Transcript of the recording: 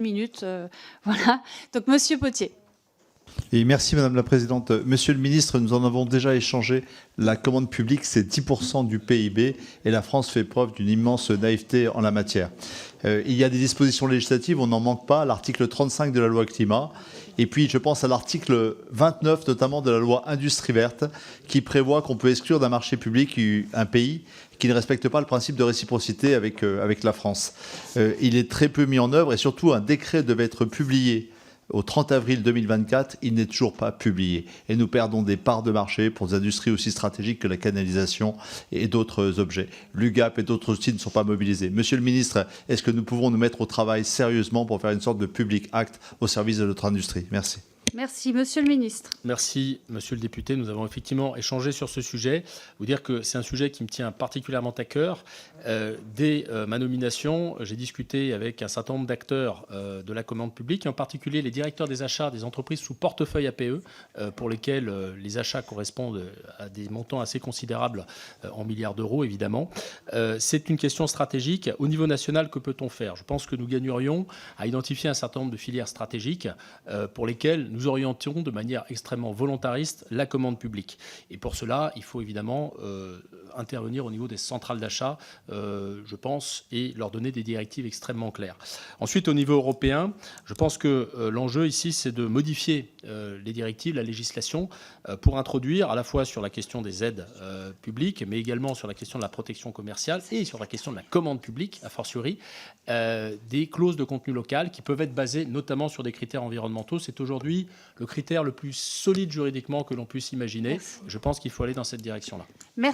minutes. Voilà. Donc, Monsieur Potier. Et merci Madame la Présidente. Monsieur le Ministre, nous en avons déjà échangé. La commande publique, c'est 10% du PIB et la France fait preuve d'une immense naïveté en la matière. Il y a des dispositions législatives, on n'en manque pas. L'article 35 de la loi Climat. Et puis, je pense à l'article 29, notamment de la loi Industrie verte, qui prévoit qu'on peut exclure d'un marché public un pays qui ne respecte pas le principe de réciprocité avec la France. Il est très peu mis en œuvre et surtout, un décret devait être publié au 30 avril 2024, il n'est toujours pas publié. Et nous perdons des parts de marché pour des industries aussi stratégiques que la canalisation et d'autres objets. L'UGAP et d'autres outils ne sont pas mobilisés. Monsieur le ministre, est-ce que nous pouvons nous mettre au travail sérieusement pour faire une sorte de public act au service de notre industrie? Merci. Merci. Monsieur le ministre. Merci, monsieur le député. Nous avons effectivement échangé sur ce sujet. Vous dire que c'est un sujet qui me tient particulièrement à cœur. Dès ma nomination, j'ai discuté avec un certain nombre d'acteurs de la commande publique, et en particulier les directeurs des achats des entreprises sous portefeuille APE, pour lesquels les achats correspondent à des montants assez considérables en milliards d'euros, évidemment. C'est une question stratégique. Au niveau national, que peut-on faire? Je pense que nous gagnerions à identifier un certain nombre de filières stratégiques pour lesquelles nous orientions de manière extrêmement volontariste la commande publique. Et pour cela, il faut évidemment intervenir au niveau des centrales d'achat, je pense, et leur donner des directives extrêmement claires. Ensuite, au niveau européen, je pense que l'enjeu ici, c'est de modifier les directives, la législation, pour introduire à la fois sur la question des aides publiques, mais également sur la question de la protection commerciale et sur la question de la commande publique, a fortiori, des clauses de contenu local qui peuvent être basées notamment sur des critères environnementaux. C'est aujourd'hui le critère le plus solide juridiquement que l'on puisse imaginer. Merci. Je pense qu'il faut aller dans cette direction-là. Merci.